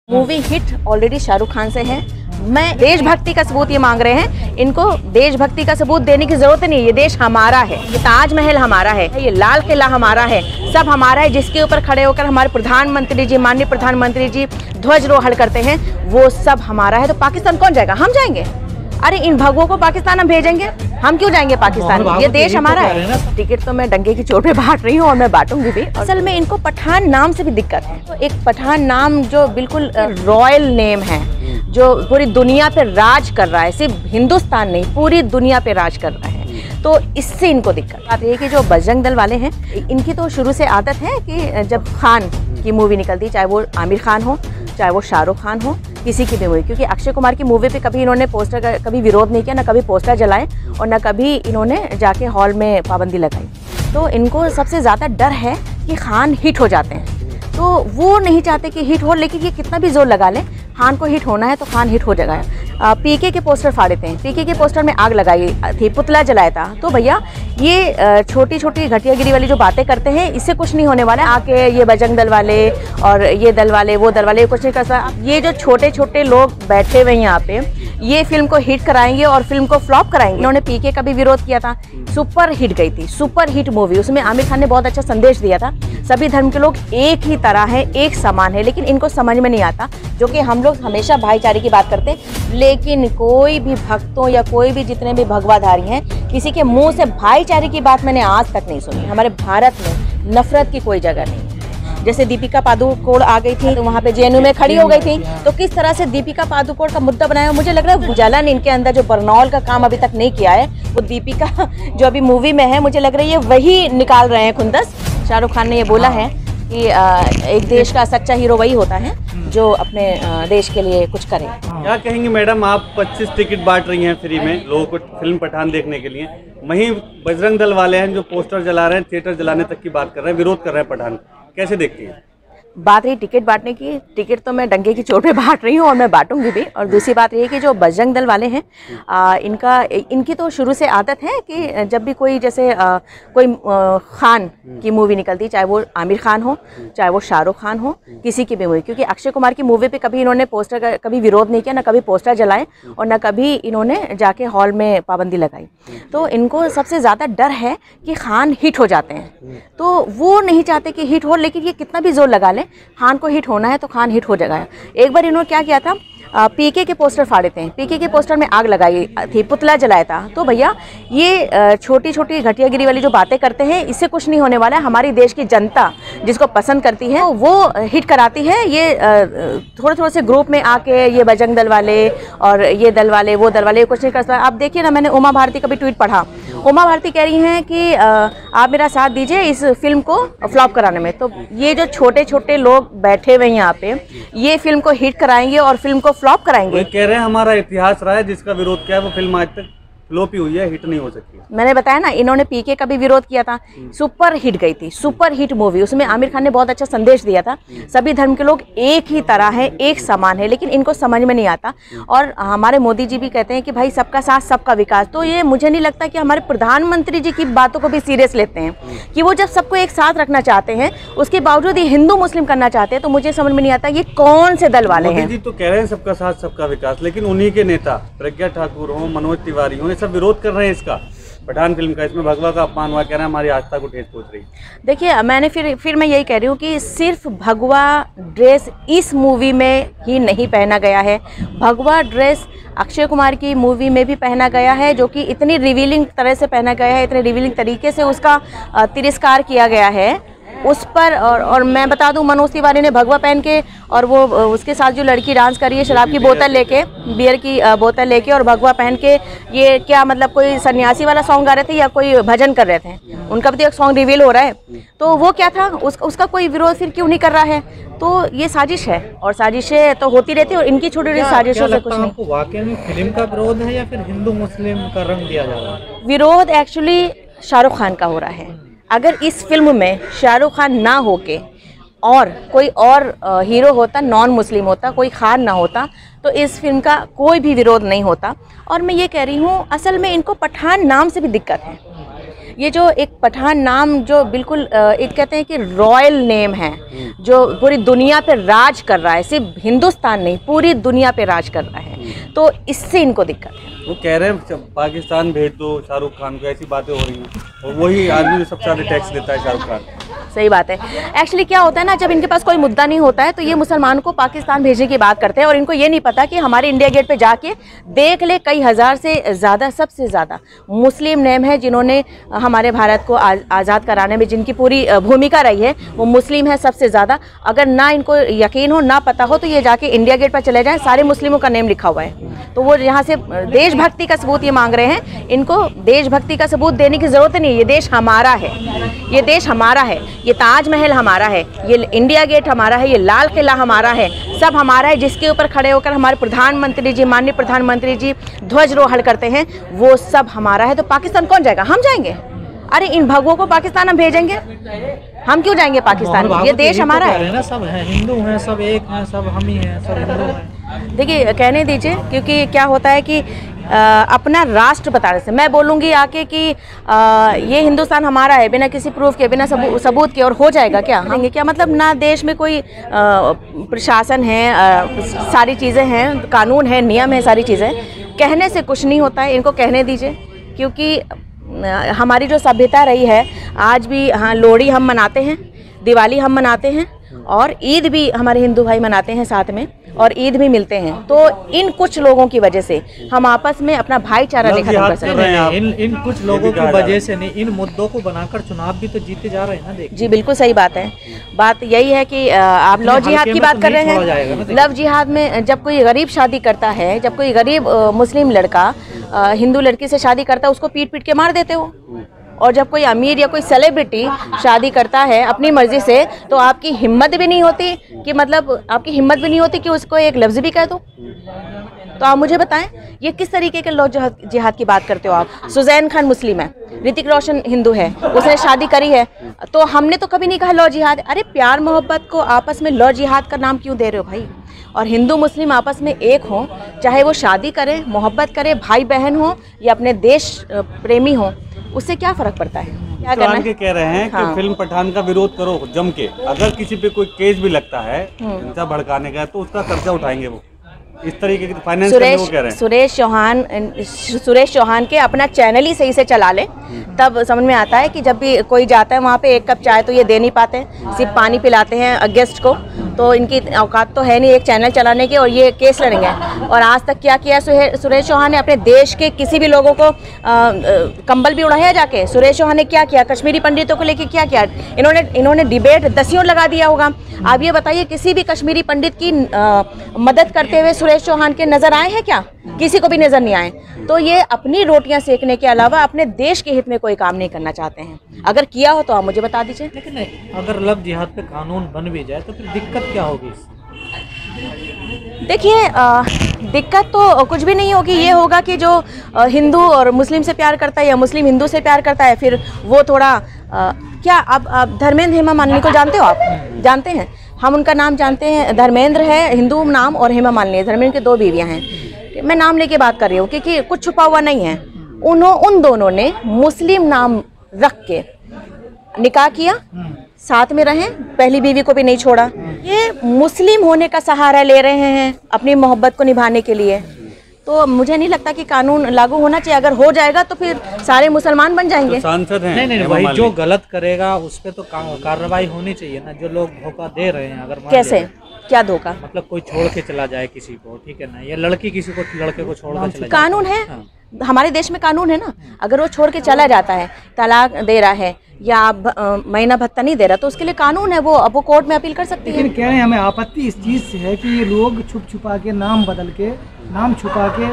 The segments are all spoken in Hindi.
Movie hit already Shahrukh Khan से है। मैं देशभक्ति का सबूत ये मांग रहे हैं, इनको देशभक्ति का सबूत देने की जरूरत नहीं है। ये देश हमारा है, ये ताजमहल हमारा है, ये लाल किला हमारा है, सब हमारा है। जिसके ऊपर खड़े होकर हमारे प्रधानमंत्री जी, माननीय प्रधानमंत्री जी ध्वजारोहण करते हैं, वो सब हमारा है। तो पाकिस्तान कौन जाएगा? हम जाएंगे। अरे इन भगवों को पाकिस्तान हम भेजेंगे? हम क्यों जाएंगे पाकिस्तान? ये देश हमारा है। टिकट तो मैं डंके की चोट पे बांट रही हूँ और मैं बांटूंगी भी। असल में इनको पठान नाम से भी दिक्कत है। तो एक पठान नाम जो बिल्कुल रॉयल नेम है, जो पूरी दुनिया पे राज कर रहा है, सिर्फ हिंदुस्तान नहीं पूरी दुनिया पे राज कर रहा है, तो इससे इनको दिक्कत आती है। कि जो बजरंग दल वाले हैं, इनकी तो शुरू से आदत है कि जब खान की मूवी निकलती, चाहे वो आमिर खान हो, चाहे वो शाहरुख खान हो, किसी की भी मूवी, क्योंकि अक्षय कुमार की मूवी पे कभी इन्होंने पोस्टर का कभी विरोध नहीं किया, ना कभी पोस्टर जलाए और ना कभी इन्होंने जाके हॉल में पाबंदी लगाई। तो इनको सबसे ज़्यादा डर है कि खान हिट हो जाते हैं, तो वो नहीं चाहते कि हिट हो, लेकिन ये कितना भी जोर लगा लें, खान को हिट होना है तो खान हिट हो जाएगा। पीके के पोस्टर फाड़े थे, पीके के पोस्टर में आग लगाई थी, पुतला जलाया था। तो भैया ये छोटी छोटी घटियागिरी वाली जो बातें करते हैं, इससे कुछ नहीं होने वाला है। आके ये बजरंग दल वाले और ये दल वाले, वो दल वाले कुछ नहीं कर सकता। ये जो छोटे छोटे लोग बैठे हुए हैं यहाँ पे, ये फिल्म को हिट कराएंगे और फिल्म को फ्लॉप कराएंगे। इन्होंने पीके का भी विरोध किया था, सुपर हिट गई थी, सुपर हिट मूवी। उसमें आमिर खान ने बहुत अच्छा संदेश दिया था, सभी धर्म के लोग एक ही तरह है, एक समान है। लेकिन इनको समझ में नहीं आता, जो कि हम लोग हमेशा भाईचारे की बात करते हैं, लेकिन कोई भी भक्तों या कोई भी जितने भी भगवाधारी हैं, किसी के मुंह से भाईचारे की बात मैंने आज तक नहीं सुनी। हमारे भारत में नफरत की कोई जगह नहीं है। जैसे दीपिका पादुकोण आ गई थी, तो वहाँ पे जेएनयू में खड़ी हो गई थी, तो किस तरह से दीपिका पादुकोण का मुद्दा बनाया। मुझे लग रहा है जलन इनके अंदर जो बरनौल का काम अभी तक नहीं किया है, वो दीपिका जो अभी मूवी में है, मुझे लग रहा है ये वही निकाल रहे हैं खुंदस। शाहरुख खान ने ये बोला है कि एक देश का सच्चा हीरो वही होता है जो अपने देश के लिए कुछ करे। क्या कहेंगी मैडम, आप 25 टिकट बांट रही हैं फ्री में लोगों को फिल्म पठान देखने के लिए, वहीं बजरंग दल वाले हैं जो पोस्टर जला रहे हैं, थिएटर जलाने तक की बात कर रहे हैं, विरोध कर रहे हैं पठान, कैसे देखती हैं? बात रही टिकट बांटने की, टिकट तो मैं डंके की चोट पे बांट रही हूँ और मैं बांटूंगी भी। और दूसरी बात ये है कि जो बजरंग दल वाले हैं, इनकी तो शुरू से आदत है कि जब भी कोई जैसे कोई खान की मूवी निकलती, चाहे वो आमिर खान हो, चाहे वो शाहरुख खान हो, किसी की भी मूवी, क्योंकि अक्षय कुमार की मूवी पे कभी इन्होंने पोस्टर का कभी विरोध नहीं किया, ना कभी पोस्टर जलाए और ना कभी इन्होंने जाके हॉल में पाबंदी लगाई। तो इनको सबसे ज़्यादा डर है कि खान हिट हो जाते हैं, तो वो नहीं चाहते कि हिट हो, लेकिन ये कितना भी जोर लगा लें, खान को हिट होना है तो खान हिट हो जाएगा। एक बार इन्होंने क्या किया था, पीके के पोस्टर फाड़े थे, पीके के पोस्टर में आग लगाई थी, पुतला जलाया था। तो भैया ये छोटी छोटी घटियागिरी वाली जो बातें करते हैं, इससे कुछ नहीं होने वाला है। हमारी देश की जनता जिसको पसंद करती है, वो हिट कराती है। ये थोड़े थोड़े से ग्रुप में आके ये बजरंग दल वाले और ये दल वाले, वो दल वाले कुछ नहीं कर सकता। आप देखिए ना, मैंने उमा भारती का भी ट्वीट पढ़ा, उमा भारती कह रही हैं कि आप मेरा साथ दीजिए इस फिल्म को फ्लॉप कराने में। तो ये जो छोटे छोटे लोग बैठे हुए हैं यहाँ पे, ये फिल्म को हिट कराएंगे और फिल्म को फ्लॉप कराएंगे। कह रहे हैं हमारा इतिहास रहा है, जिसका विरोध किया है वो फिल्म आज तक फ्लॉप ही हुई है, हिट नहीं हो सकती। मैंने बताया ना, इन्होंने पीके का भी विरोध किया था, सुपर हिट गई थी, सुपर हिट मूवी। उसमें आमिर खान ने बहुत अच्छा संदेश दिया था, सभी धर्म के लोग एक ही तरह है, एक समान है। लेकिन इनको समझ में नहीं आता। और हमारे मोदी जी भी कहते हैं कि भाई सबका साथ सबका विकास। तो ये मुझे नहीं लगता कि हमारे प्रधानमंत्री जी की बातों को भी सीरियस लेते हैं, कि वो जब सबको एक साथ रखना चाहते हैं, उसके बावजूद ये हिंदू मुस्लिम करना चाहते हैं। तो मुझे समझ में नहीं आता ये कौन से दल वाले हैं। मोदी जी तो कह रहे हैं सबका साथ सबका विकास, लेकिन उन्हीं के नेता प्रज्ञा ठाकुर हो, मनोज तिवारी हो, ये सब विरोध कर रहे हैं इसका, पठान फिल्म का। इसमें भगवा का अपमान हुआ, कह रहे हैं हमारी आस्था को ठेस पहुंच रही। देखिए, मैंने फिर मैं यही कह रही हूँ कि सिर्फ भगवा ड्रेस इस मूवी में ही नहीं पहना गया है। भगवा ड्रेस अक्षय कुमार की मूवी में भी पहना गया है, जो कि इतनी रिवीलिंग तरह से पहना गया है, इतने रिवीलिंग तरीके से उसका तिरस्कार किया गया है उस पर। और मैं बता दूं, मनोज तिवारी ने भगवा पहन के, और वो उसके साथ जो लड़की डांस कर रही है शराब की बोतल लेके, बियर की बोतल लेके और भगवा पहन के, ये क्या मतलब कोई सन्यासी वाला सॉन्ग गा रहे थे या कोई भजन कर रहे थे? उनका भी तो एक सॉन्ग रिवील हो रहा है, तो वो क्या था, उसका कोई विरोध फिर क्यों नहीं कर रहा है? तो ये साजिश है, और साजिशें तो होती रहती है, और इनकी छोटी छोटी साजिशों से कुछ नहीं। आपको वाकई में फिल्म का विरोध है या फिर हिंदू मुस्लिम का रंग दिया जा रहा है? विरोध एक्चुअली शाहरुख खान का हो रहा है। अगर इस फिल्म में शाहरुख खान ना होके और कोई और हीरो होता, नॉन मुस्लिम होता, कोई खान ना होता, तो इस फिल्म का कोई भी विरोध नहीं होता। और मैं ये कह रही हूँ, असल में इनको पठान नाम से भी दिक्कत है। ये जो एक पठान नाम जो बिल्कुल एक कहते हैं कि रॉयल नेम है, जो पूरी दुनिया पे राज कर रहा है, सिर्फ हिंदुस्तान नहीं पूरी दुनिया पे राज कर रहा है, तो इससे इनको दिक्कत है। वो कह रहे हैं पाकिस्तान भेज दो शाहरुख खान को, ऐसी बातें हो रही हैं, और वही आदमी जो सबसे ज़्यादा टैक्स देता है शाहरुख खान। सही बात है। एक्चुअली क्या होता है ना, जब इनके पास कोई मुद्दा नहीं होता है तो ये मुसलमान को पाकिस्तान भेजने की बात करते हैं, और इनको ये नहीं पता कि हमारे इंडिया गेट पे जाके देख ले कई हज़ार से ज़्यादा, सबसे ज़्यादा मुस्लिम नेम है जिन्होंने हमारे भारत को आज़ाद कराने में जिनकी पूरी भूमिका रही है, वो मुस्लिम है सबसे ज़्यादा। अगर ना इनको यकीन हो, ना पता हो, तो ये जाके इंडिया गेट पर चले जाएँ, सारे मुस्लिमों का नेम लिखा हुआ है। तो वो यहाँ से देशभक्ति का सबूत ये मांग रहे हैं, इनको देशभक्ति का सबूत देने की ज़रूरत नहीं है। ये देश हमारा है, ये देश हमारा है, ये ताजमहल हमारा है, ये इंडिया गेट हमारा है, ये लाल किला हमारा है, सब हमारा है। जिसके ऊपर खड़े होकर हमारे प्रधानमंत्री जी, माननीय प्रधानमंत्री जी ध्वजारोहण करते हैं, वो सब हमारा है। तो पाकिस्तान कौन जाएगा? हम जाएंगे? अरे इन भगवों को पाकिस्तान हम भेजेंगे? हम क्यों जाएंगे पाकिस्तान? ये देश हमारा है ना, सब है हिंदू हैं, सब एक हैं, सब हम ही हैं, सब हिंदू हैं। देखिए कहने दीजिए, क्योंकि क्या होता है कि अपना राष्ट्र बताने से मैं बोलूँगी आके कि ये हिंदुस्तान हमारा है, बिना किसी प्रूफ के, बिना सबूत के, और हो जाएगा क्या? देंगे क्या? मतलब ना देश में कोई प्रशासन है, सारी चीज़ें हैं, कानून है, नियम है, सारी चीज़ें। कहने से कुछ नहीं होता है, इनको कहने दीजिए। क्योंकि हमारी जो सभ्यता रही है, आज भी हाँ लोहड़ी हम मनाते हैं, दिवाली हम मनाते हैं, और ईद भी हमारे हिंदू भाई मनाते हैं साथ में, और ईद भी मिलते हैं। तो इन कुछ लोगों की वजह से हम आपस में अपना भाईचारा नहीं खत्म कर सकते हैं। इन कुछ लोगों की वजह से नहीं, इन मुद्दों को बनाकर चुनाव भी तो जीते जा रहे हैं ना। देखिए जी बिल्कुल सही बात है। बात यही है कि आप लव जिहाद की बात कर रहे हैं। लव जिहाद में जब कोई गरीब शादी करता है, जब कोई गरीब मुस्लिम लड़का हिंदू लड़की से शादी करता है, उसको पीट पीट के मार देते हो। और जब कोई अमीर या कोई सेलिब्रिटी शादी करता है अपनी मर्जी से, तो आपकी हिम्मत भी नहीं होती कि आपकी हिम्मत भी नहीं होती कि उसको एक लफ्ज़ भी कह दो। तो आप मुझे बताएं, ये किस तरीके के लव जिहाद की बात करते हो आप? सुजैन खान मुस्लिम है, ऋतिक रोशन हिंदू है, उसने शादी करी है, तो हमने तो कभी नहीं कहा लव जिहाद। अरे प्यार मोहब्बत को आपस में लव जिहाद का नाम क्यों दे रहे हो भाई? और हिंदू मुस्लिम आपस में एक हो, चाहे वो शादी करें, मोहब्बत करें, भाई बहन हो या अपने देश प्रेमी हो, उससे क्या फ़र्क पड़ता है? क्या करना है? कह रहे हैं कि फिल्म पठान का विरोध करो जम के, अगर किसी पे कोई केस भी लगता है हिंसा भड़काने का, तो उसका कर्जा उठाएंगे वो। इस तरीके की फाइनेंस करने को कह रहे हैं। सुरेश चौहान के अपना चैनल ही सही से चला ले, तब समझ में आता है कि जब भी कोई जाता है वहाँ पे एक कप चाय तो ये दे नहीं पाते, सिर्फ पानी पिलाते हैं गेस्ट को। तो इनकी औकात तो है नहीं एक चैनल चलाने के, और ये केस लड़ेंगे। और आज तक क्या किया सुरेश चौहान ने? अपने देश के किसी भी लोगों को कंबल भी उड़ाया जाके। सुरेश चौहान ने क्या किया? कश्मीरी पंडितों को लेके क्या किया? इन्होंने डिबेट दसियों लगा दिया होगा। आप ये बताइए, किसी भी कश्मीरी पंडित की मदद करते हुए सुरेश चौहान के नज़र आए हैं क्या? किसी को भी नज़र नहीं आए। तो ये अपनी रोटियां सेकने के अलावा अपने देश के हित में कोई काम नहीं करना चाहते हैं। अगर किया हो तो आप मुझे बता दीजिए। लेकिन अगर लव जिहाद पे कानून बन भी जाए तो फिर दिक्कत क्या होगी? देखिए दिक्कत तो कुछ भी नहीं होगी। ये होगा कि जो हिंदू और मुस्लिम से प्यार करता है या मुस्लिम हिंदू से प्यार करता है, फिर वो थोड़ा क्या आप धर्मेंद्र हेमा मालिनी को जानते हो? आप जानते हैं? हम उनका नाम जानते हैं। धर्मेंद्र है हिंदू नाम और हेमा मालिनी, धर्मेंद्र की 2 बीवियां हैं। मैं नाम लेके बात कर रही हूँ क्योंकि कुछ छुपा हुआ नहीं है। उन दोनों ने मुस्लिम नाम रख के निकाह किया, साथ में रहे, पहली बीवी को भी नहीं छोड़ा। ये मुस्लिम होने का सहारा ले रहे हैं अपनी मोहब्बत को निभाने के लिए। तो मुझे नहीं लगता कि कानून लागू होना चाहिए। अगर हो जाएगा तो फिर सारे मुसलमान बन जाएंगे। तो सांसद हैं। नहीं भाई, जो गलत करेगा उस पर तो कार्रवाई होनी चाहिए ना। जो लोग धोखा दे रहे हैं, अगर कैसे, क्या धोखा? मतलब कोई छोड़ के चला जाए किसी को, ठीक है ना, या लड़की किसी को लड़के को छोड़ के चला जाए, कानून है। हमारे देश में कानून है ना। अगर वो छोड़ के चला जाता है, तलाक दे रहा है या महीना भत्ता नहीं दे रहा, तो उसके लिए कानून है, वो कोर्ट में अपील कर सकती है। लेकिन कह रहे हैं हमें आपत्ति इस चीज़ से है कि ये लोग छुप छुपा के नाम बदल के, नाम छुपा के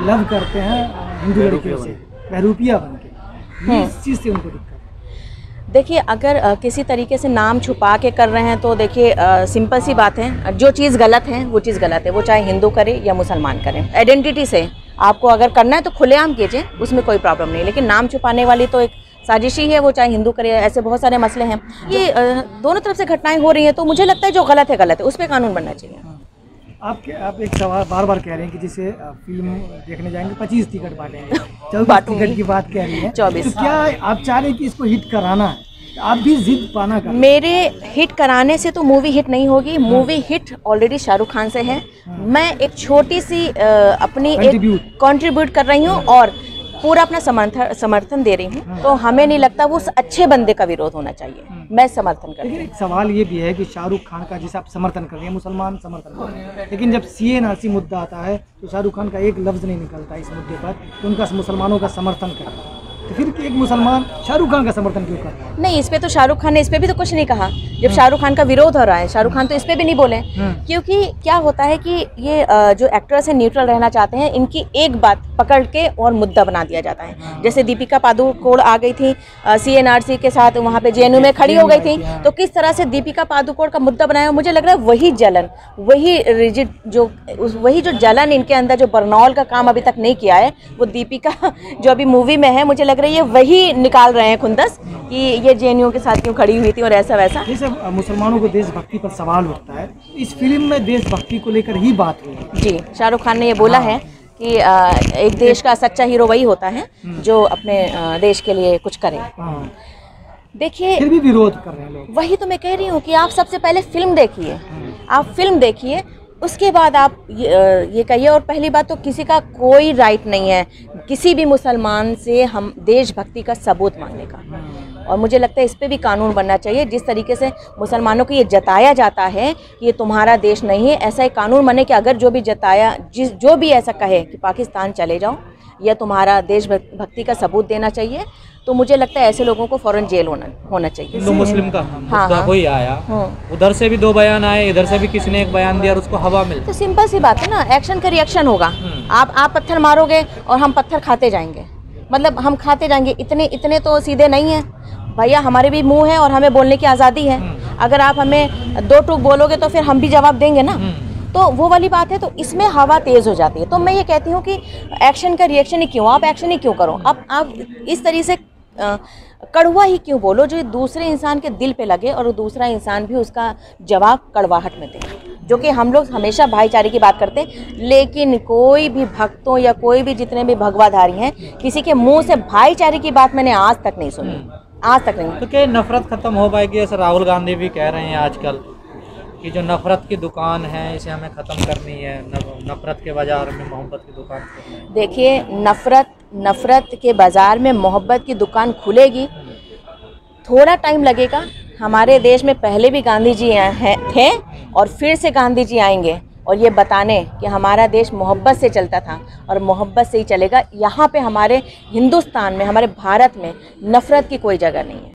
लव करते हैं हिंदू लड़कियों से, बहरूपिया बन के। इस चीज़ से उनको दिक्कत। देखिए अगर किसी तरीके से नाम छुपा के कर रहे हैं तो देखिए सिंपल सी बात है, जो चीज़ गलत है वो चीज़ गलत है, वो चाहे हिंदू करे या मुसलमान करे। आइडेंटिटी से आपको अगर करना है तो खुलेआम कीजिए, उसमें कोई प्रॉब्लम नहीं। लेकिन नाम छुपाने वाली तो एक साजिश ही है, वो चाहे हिंदू करे, ऐसे बहुत सारे मसले हैं। ये दोनों तरफ से घटनाएं हो रही हैं, तो मुझे लगता है जो गलत है गलत है, उस पर कानून बनना चाहिए। आप एक सवाल बार बार कह रहे हैं कि जिसे फिल्म देखने जाएंगे 25 टिकट बांटेंगे, 24 टिकट की बात कह रही है। 24। तो क्या आप चाह रहे हैं कि इसको हिट कराना है? आप भी जिद पाना कर मेरे हिट कराने से तो मूवी हिट नहीं होगी। Movie hit already Shahrukh Khan से है। मैं एक छोटी सी अपनी एक कंट्रीब्यूट कर रही हूँ और पूरा अपना समर्थन दे रही हूँ। तो हमें नहीं लगता वो उस अच्छे बंदे का विरोध होना चाहिए। मैं समर्थन करती हूँ। लेकिन एक सवाल ये भी है कि शाहरुख खान का जिसे आप समर्थन कर रहे हैं, मुसलमान समर्थन कर रहे हैं, लेकिन जब CA/NRC मुद्दा आता है तो शाहरुख खान का एक लफ्ज़ नहीं निकलता इस मुद्दे पर कि उनका मुसलमानों का समर्थन कर रहा है। तो फिर एक मुसलमान शाहरुख खान का समर्थन क्यों कर रहा है? नहीं, इस पे तो शाहरुख खान ने इस पे भी तो कुछ नहीं कहा। जब शाहरुख खान का विरोध हो रहा है, शाहरुख खान तो इस पे भी नहीं बोले। क्योंकि क्या होता है कि ये जो एक्टर्स हैं न्यूट्रल रहना चाहते हैं, इनकी एक बात पकड़ के और मुद्दा बना दिया जाता है। जैसे दीपिका पादुकोण आ गई थी CA/NRC के साथ, वहाँ पे JNU में खड़ी हो गई थी, तो किस तरह से दीपिका पादुकोण का मुद्दा बनाया। मुझे लग रहा है वही जलन, वही रिजिड वही जो जलन इनके अंदर, जो बर्नौल का काम अभी तक नहीं किया है, वो दीपिका जो अभी मूवी में है, मुझे लग रहा है ये वही निकाल रहे हैं खुंदस कि ये JNU के साथ क्यों खड़ी हुई थी और ऐसा वैसा। जैसे मुसलमानों को देशभक्ति पर सवाल उठता है, इस फिल्म में देशभक्ति को लेकर ही बात हुई है। जी, शाहरुख खान ने ये बोला है कि एक देश का सच्चा हीरो वही होता है जो अपने देश के लिए कुछ करे। देखिए, फिर भी विरोध कर रहे हैं लोग। वही तो मैं कह रही हूँ कि आप सबसे पहले फिल्म देखिए, आप फिल्म देखिए, उसके बाद आप ये कहिए। और पहली बात तो किसी का कोई राइट नहीं है किसी भी मुसलमान से हम देशभक्ति का सबूत मांगने का। और मुझे लगता है इस पे भी कानून बनना चाहिए। जिस तरीके से मुसलमानों को ये जताया जाता है कि ये तुम्हारा देश नहीं है, ऐसा एक कानून बने कि अगर जो भी जताया, जो भी ऐसा कहे कि पाकिस्तान चले जाओ या तुम्हारा देशभक्ति का सबूत देना चाहिए, तो मुझे लगता है ऐसे लोगों को फौरन जेल होना चाहिए। हिंदू मुस्लिम का मुद्दा कोई आया, उधर से भी 2 बयान आए, इधर से भी किसी ने एक बयान दिया और उसको हवा मिलती। तो सिंपल सी बात है ना, एक्शन का रिएक्शन होगा। आप पत्थर मारोगे और हम पत्थर खाते जाएंगे, मतलब हम खाते जाएंगे। इतने तो सीधे नहीं है भैया, हमारे भी मुंह है और हमें बोलने की आज़ादी है। अगर आप हमें 2 टूक बोलोगे तो फिर हम भी जवाब देंगे ना, तो वो वाली बात है। तो इसमें हवा तेज़ हो जाती है। तो मैं ये कहती हूँ कि एक्शन का रिएक्शन ही क्यों, आप एक्शन ही क्यों करो। आप इस तरीके से कड़वा ही क्यों बोलो जो दूसरे इंसान के दिल पे लगे और दूसरा इंसान भी उसका जवाब कड़वाहट में दे। जो कि हम लोग हमेशा भाईचारे की बात करते हैं, लेकिन कोई भी भक्तों या कोई भी जितने भी भगवाधारी हैं, किसी के मुंह से भाईचारे की बात मैंने आज तक नहीं सुनी, आज तक नहीं। तो क्या नफरत खत्म हो पाएगी? ऐसे राहुल गांधी भी कह रहे हैं आजकल कि जो नफरत की दुकान है इसे हमें ख़त्म करनी है, नफरत के बाज़ार में मोहब्बत की दुकान करनी है। देखिए, नफरत के बाज़ार में मोहब्बत की दुकान खुलेगी, थोड़ा टाइम लगेगा। हमारे देश में पहले भी गांधी जी थे और फिर से गांधी जी आएंगे और ये बताने कि हमारा देश मोहब्बत से चलता था और मोहब्बत से ही चलेगा। यहाँ पे हमारे हिंदुस्तान में, हमारे भारत में नफरत की कोई जगह नहीं है।